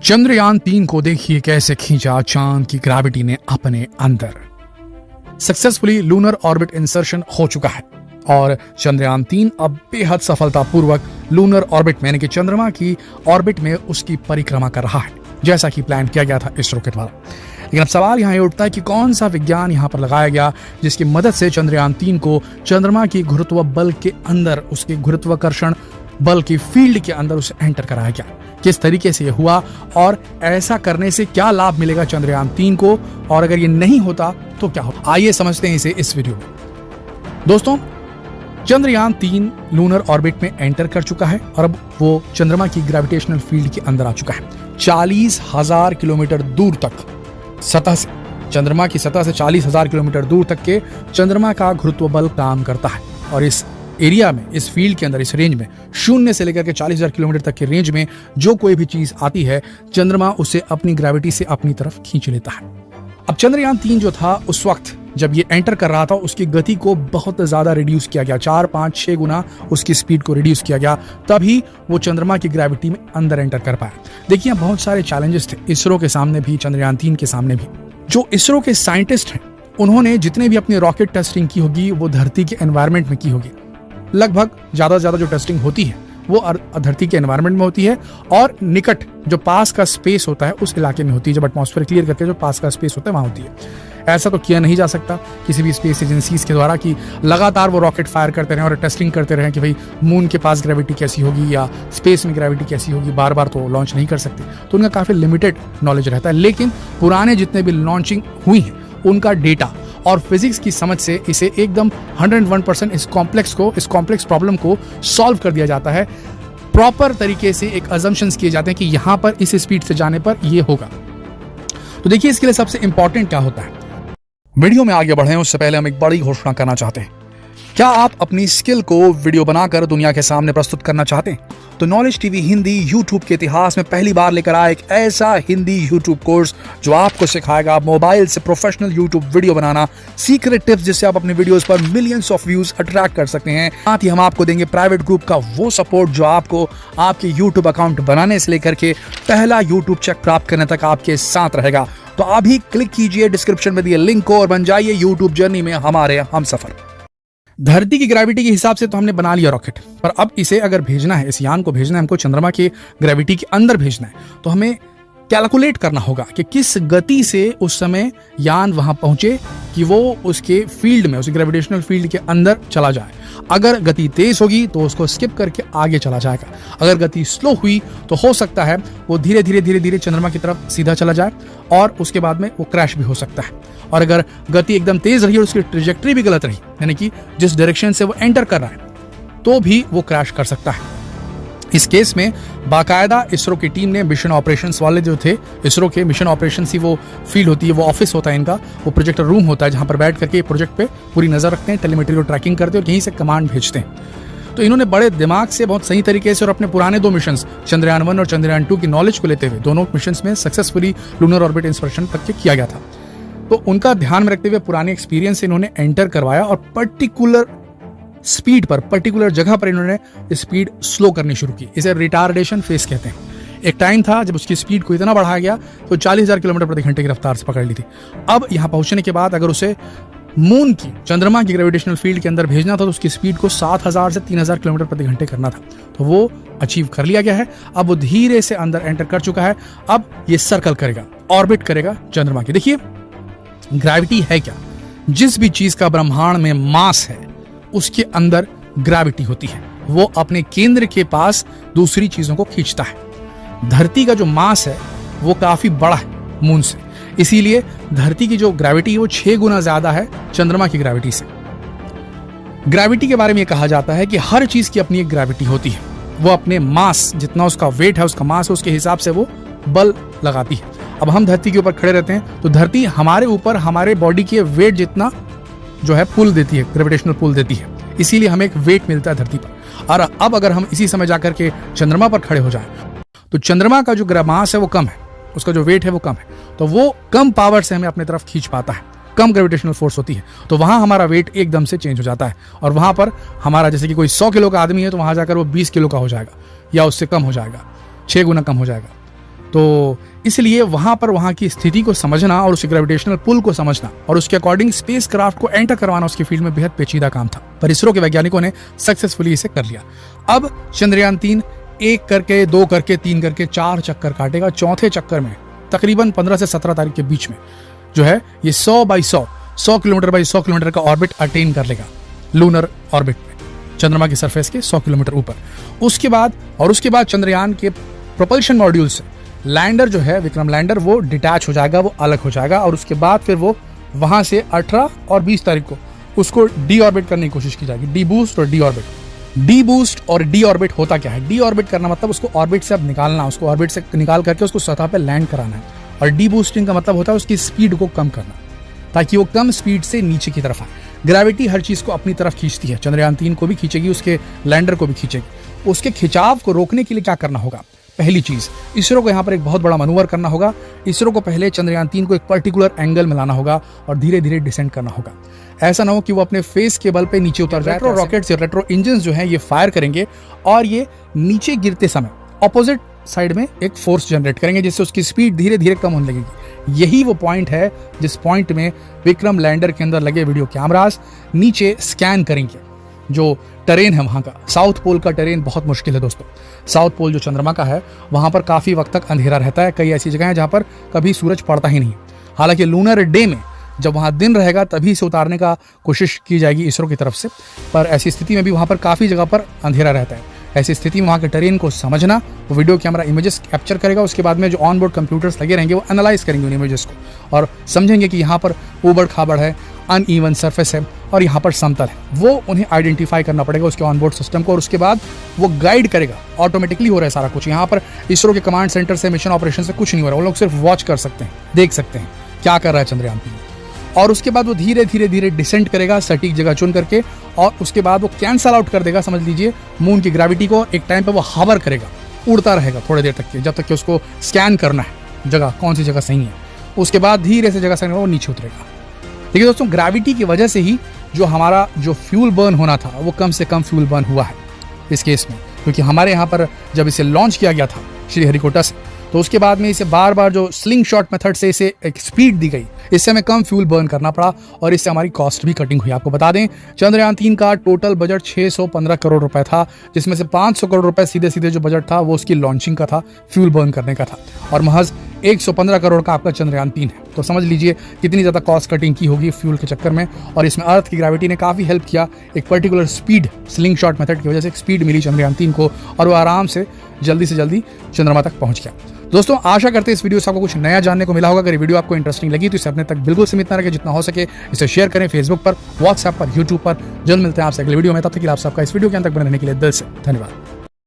चंद्रयान-3 को देखिए कैसे खींचा चांद की ग्रेविटी ने अपने अंदर। सक्सेसफुली लूनर ऑर्बिट इंसर्शन हो चुका है और चंद्रयान-3 अब बेहद सफलतापूर्वक लूनर ऑर्बिट में यानी कि चंद्रमा की ऑर्बिट में उसकी परिक्रमा कर रहा है, जैसा कि प्लान किया गया था इसरो के द्वारा। लेकिन अब सवाल यहाँ ये उठता है कि कौन सा विज्ञान यहाँ पर लगाया गया जिसकी मदद से चंद्रयान-3 को चंद्रमा की गुरुत्व बल के अंदर, उसके गुरुत्वाकर्षण बल की फील्ड के अंदर उसे एंटर कराया गया। किस तरीके से ये हुआ और ऐसा करने से क्या लाभ मिलेगा चंद्रयान-3 को, और अगर ये नहीं होता तो क्या होता, आइए समझते हैं इसे इस वीडियो में। दोस्तों, चंद्रयान-3 लूनर ऑर्बिट में एंटर कर चुका है और अब वो चंद्रमा की ग्रेविटेशनल फील्ड के अंदर आ चुका है। 40,000 किलोमीटर दूर तक सतह से, चंद्रमा की सतह से 40,000 किलोमीटर दूर तक के चंद्रमा का गुरुत्व बल काम करता है और इस एरिया में, इस फील्ड के अंदर, इस रेंज में, 0 से लेकर के 40,000 किलोमीटर तक के रेंज में जो कोई भी चीज आती है, चंद्रमा उसे अपनी ग्रेविटी से अपनी तरफ खींच लेता है। अब चंद्रयान-3 जो था, उस वक्त जब ये एंटर कर रहा था, उसकी गति को बहुत ज्यादा रिड्यूस किया गया, 4, 5, 6 गुना उसकी स्पीड को रिड्यूस किया गया, तभी वो चंद्रमा की ग्रेविटी में अंदर एंटर कर पाया। देखिए, बहुत सारे चैलेंजेस थे इसरो के सामने भी, चंद्रयान-3 के सामने भी। जो इसरो के साइंटिस्ट हैं, उन्होंने जितने भी अपनी रॉकेट टेस्टिंग की होगी वो धरती के एनवायरमेंट में की होगी। लगभग ज्यादा से ज्यादा जो टेस्टिंग होती है वो धरती के एनवायरनमेंट में होती है और निकट जो पास का स्पेस होता है उस इलाके में होती है। जब एटमॉस्फेयर क्लियर करके जो पास का स्पेस होता है वहां होती है। ऐसा तो किया नहीं जा सकता किसी भी स्पेस एजेंसीज के द्वारा कि लगातार वो रॉकेट फायर करते रहें और टेस्टिंग करते रहें कि भाई मून के पास ग्रेविटी कैसी होगी या स्पेस में ग्रेविटी कैसी होगी। बार बार तो लॉन्च नहीं कर सकते, तो उनका काफी लिमिटेड नॉलेज रहता है। लेकिन पुराने जितने भी लॉन्चिंग हुई है उनका डेटा और फिजिक्स की समझ से इसे एकदम 101% इस कॉम्प्लेक्स प्रॉब्लम को सॉल्व कर दिया जाता है। प्रॉपर तरीके से एक अजम्पशंस किए जाते हैं कि यहां पर इस स्पीड से जाने पर ये होगा। तो देखिए, इसके लिए सबसे इंपॉर्टेंट क्या होता है। वीडियो में आगे बढ़े उससे पहले हम एक बड़ी घोषणा करना चाहते हैं। क्या आप अपनी स्किल को वीडियो बनाकर दुनिया के सामने प्रस्तुत करना चाहते हैं? तो नॉलेज टीवी हिंदी यूट्यूब के इतिहास में पहली बार लेकर आया एक ऐसा हिंदी यूट्यूब कोर्स जो आपको सिखाएगा मोबाइल से प्रोफेशनल यूट्यूब वीडियो बनाना, सीक्रेट टिप्स जिससे आप अपने वीडियोस पर मिलियंस ऑफ व्यूज अट्रैक्ट कर सकते हैं। साथ ही हम आपको देंगे प्राइवेट ग्रुप का वो सपोर्ट जो आपको आपके यूट्यूब अकाउंट बनाने से लेकर के पहला यूट्यूब चेक प्राप्त करने तक आपके साथ रहेगा। तो अभी क्लिक कीजिए डिस्क्रिप्शन में दिए लिंक को और बन जाइए यूट्यूब जर्नी में हमारे हमसफर। धरती की ग्रेविटी के हिसाब से तो हमने बना लिया रॉकेट, पर अब इसे अगर भेजना है, इस यान को भेजना है हमको चंद्रमा के ग्रेविटी के अंदर भेजना है, तो हमें कैलकुलेट करना होगा कि किस गति से उस समय यान वहां पहुंचे कि वो उसके फील्ड में, उसके ग्रेविटेशनल फील्ड के अंदर चला जाए। अगर गति तेज होगी तो उसको स्किप करके आगे चला जाएगा, अगर गति स्लो हुई तो हो सकता है वो धीरे धीरे चंद्रमा की तरफ सीधा चला जाए और उसके बाद में वो क्रैश भी हो सकता है। और अगर गति एकदम तेज रही और उसकी ट्रेजेक्टरी भी गलत रही, यानी कि जिस डायरेक्शन से वो एंटर कर रहा है, तो भी वो क्रैश कर सकता है। इस केस में बाकायदा इसरो की टीम ने, मिशन ऑपरेशंस वाले जो थे इसरो के, मिशन ऑपरेशंस ही वो फील्ड होती है, वो ऑफिस होता है इनका, वो प्रोजेक्टर रूम होता है जहां पर बैठ करके प्रोजेक्ट पे पूरी नजर रखते हैं, टेलीमेट्री को ट्रैकिंग करते हैं और यहीं से कमांड भेजते हैं। तो इन्होंने बड़े दिमाग से, बहुत सही तरीके से और अपने पुराने 2 मिशन चंद्रयान-1 और चंद्रयान-2 की नॉलेज को लेते हुए दोनों मिशन में सक्सेसफुली लूनर ऑर्बिट इंसर्शन तक के किया गया था। तो उनका ध्यान में रखते हुए पुराने एक्सपीरियंस से इन्होंने एंटर करवाया और पर्टिकुलर स्पीड पर, पर्टिकुलर जगह पर इन्होंने स्पीड स्लो करनी शुरू की। इसे रिटार्डेशन फेज कहते हैं। एक टाइम था जब उसकी स्पीड को इतना बढ़ाया गया तो 40,000 किलोमीटर प्रति घंटे की रफ्तार से पकड़ ली थी। अब यहां पहुंचने के बाद अगर उसे मून की, चंद्रमा की ग्रेविटेशनल फील्ड के अंदर भेजना था तो उसकी स्पीड को 7,000 से 3,000 किलोमीटर प्रति घंटे करना था। तो वो अचीव कर लिया गया है। अब वो धीरे से अंदर एंटर कर चुका है। अब ये सर्कल करेगा, ऑर्बिट करेगा चंद्रमा की। देखिए, ग्रेविटी है क्या? जिस भी चीज का ब्रह्मांड में मास है उसके अंदर ग्रेविटी होती है। वो अपने केंद्र के पास दूसरी चीजों को खींचता है। धरती का जो मास है वो काफी बड़ा है मून से, इसीलिए धरती की जो ग्रेविटी है वो 6 गुना ज्यादा है चंद्रमा की ग्रेविटी से। ग्रेविटी के बारे में कहा जाता है कि हर चीज की अपनी एक ग्रेविटी होती है। वो अपने मास, जितना उसका वेट है, उसका मास है, उसके हिसाब से वो बल लगाती है। अब हम धरती के ऊपर खड़े रहते हैं तो धरती हमारे ऊपर हमारे बॉडी के वेट जितना जो है पुल देती है, ग्रेविटेशनल पुल देती है, इसीलिए हमें एक वेट मिलता है धरती पर। और अब अगर हम इसी समय जाकर के चंद्रमा पर खड़े हो जाएं तो चंद्रमा का जो मास है वो कम है, उसका जो वेट है वो कम है, तो वो कम पावर से हमें अपने तरफ खींच पाता है, कम ग्रेविटेशनल फोर्स होती है, तो वहां हमारा वेट एकदम से चेंज हो जाता है और वहां पर हमारा, जैसे कि कोई 100 किलो का आदमी है तो वहां जाकर वो 20 किलो का हो जाएगा या उससे कम हो जाएगा, 6 गुना कम हो जाएगा। तो इसलिए वहां की स्थिति को समझना और उसके ग्रेविटेशनल पुल को समझना और उसके अकॉर्डिंग स्पेस क्राफ्ट को एंटर करवाना उसकी फील्ड में बेहद पेचीदा काम था, पर इसरो के वैज्ञानिकों ने सक्सेसफुली इसे कर लिया। अब चंद्रयान 3 1 करके 2 करके 3 करके 4 चक्कर काटेगा। चौथे चक्कर में तकरीबन 15 से 17 तारीख के बीच में जो है ये 100 किलोमीटर बाई 100 किलोमीटर का ऑर्बिट अटेन कर लेगा लूनर ऑर्बिट में, चंद्रमा की सरफेस के 100 किलोमीटर ऊपर। उसके बाद चंद्रयान के प्रोपल्शन मॉड्यूल से लैंडर जो है विक्रम लैंडर वो डिटैच हो जाएगा, वो अलग हो जाएगा और उसके बाद फिर वो वहां से 18 और 20 तारीख को उसको डी ऑर्बिट करने की कोशिश की जाएगी। डी बूस्ट और डी ऑर्बिट। डी बूस्ट और डी ऑर्बिट होता क्या है? डी ऑर्बिट करना मतलब उसको ऑर्बिट से अब निकालना, उसको ऑर्बिट से निकाल करके उसको सतह पे लैंड कराना है। और डी बूस्टिंग का मतलब होता है उसकी स्पीड को कम करना, ताकि वो कम स्पीड से नीचे की तरफ आए। ग्रेविटी हर चीज को अपनी तरफ खींचती है, चंद्रयान 3 को भी खींचेगी, उसके लैंडर को भी खींचेगी। उसके खिंचाव को रोकने के लिए क्या करना होगा? पहली चीज, इसरो को यहाँ पर एक बहुत बड़ा मनूवर करना होगा। इसरो को पहले चंद्रयान 3 को एक पर्टिकुलर एंगल में लाना होगा और धीरे धीरे डिसेंड करना होगा। ऐसा ना हो कि वो अपने फेस के बल पे नीचे उतर जाए। रेट्रो रॉकेट से रेट्रो इंजन जो है ये फायर करेंगे और ये नीचे गिरते समय ऑपोजिट साइड में एक फोर्स जनरेट करेंगे, जिससे उसकी स्पीड धीरे धीरे कम होने लगेगी। यही वो पॉइंट है जिस पॉइंट में विक्रम लैंडर के अंदर लगे वीडियो कैमरास नीचे स्कैन करेंगे जो टेरेन है वहां का। साउथ पोल का टेरेन बहुत मुश्किल है दोस्तों। साउथ पोल जो चंद्रमा का है वहां पर काफी वक्त तक अंधेरा रहता है। कई ऐसी जगह है जहां पर कभी सूरज पड़ता ही नहीं। हालांकि लूनर डे में जब वहां दिन रहेगा तभी इसे उतारने का कोशिश की जाएगी इसरो की तरफ से, पर ऐसी स्थिति में भी वहां पर काफी जगह पर अंधेरा रहता है। ऐसी स्थिति में वहां के टेरेन को समझना, वो वीडियो कैमरा इमेजेस कैप्चर करेगा। उसके बाद में जो ऑन बोर्ड कंप्यूटर्स लगे रहेंगे वो एनालाइज करेंगे उन इमेजेस को और समझेंगे कि यहाँ पर ऊबड़ खाबड़ है, अनइवन सरफेस है और यहाँ पर समतल है। वो उन्हें आइडेंटिफाई करना पड़ेगा उसके ऑनबोर्ड सिस्टम को और उसके बाद वो गाइड करेगा। ऑटोमेटिकली हो रहा है सारा कुछ। यहाँ पर इसरो के कमांड सेंटर से, मिशन ऑपरेशन से कुछ नहीं हो रहा है। वो लोग सिर्फ वॉच कर सकते हैं, देख सकते हैं क्या कर रहा है चंद्रयान 3। और उसके बाद वो धीरे धीरे डिसेंड करेगा सटीक जगह चुन करके और उसके बाद वो कैंसल आउट कर देगा, समझ लीजिए, मून की ग्रेविटी को। एक टाइम पे वो हावर करेगा, उड़ता रहेगा थोड़ी देर तक के, जब तक कि उसको स्कैन करना है जगह कौन सी जगह सही है। उसके बाद धीरे से जगह सही वो नीचे उतरेगा। देखिए दोस्तों, ग्रेविटी की वजह से ही जो हमारा जो फ्यूल बर्न होना था वो कम से कम फ्यूल बर्न हुआ है इस केस में, क्योंकि हमारे यहाँ पर जब इसे लॉन्च किया गया था श्रीहरिकोटा से, तो उसके बाद में इसे बार बार जो स्लिंग शॉट मेथड से इसे एक स्पीड दी गई, इससे हमें कम फ्यूल बर्न करना पड़ा और इससे हमारी कॉस्ट भी कटिंग हुई। आपको बता दें, चंद्रयान 3 का टोटल बजट 615 करोड़ रुपए था, जिसमें से 500 करोड़ रुपए सीधे सीधे जो बजट था वो उसकी लॉन्चिंग का था, फ्यूल बर्न करने का था, और महज 115 करोड़ का आपका चंद्रयान 3 है। तो समझ लीजिए कितनी ज्यादा कॉस्ट कटिंग की होगी फ्यूल के चक्कर में। और इसमें अर्थ की ग्रेविटी ने काफी हेल्प किया। एक particular speed, sling shot method की वजह से एक स्पीड मिली चंद्रयान 3 को और वो आराम से जल्दी चंद्रमा तक पहुंच गया। दोस्तों, आशा करते हैं इस वीडियो से आपको कुछ नया जानने को मिला होगा। अगर ये वीडियो आपको इंटरेस्टिंग लगी तो इसे अपने तक बिल्कुल सीमित न रखें, जितना हो सके इसे शेयर करें फेसबुक पर, व्हाट्सएप पर, यूट्यूब पर। जल्द मिलते हैं आपसे अगले वीडियो में। तब तक के लिए आप सबका इस वीडियो के अंत तक बने रहने के लिए दिल से धन्यवाद।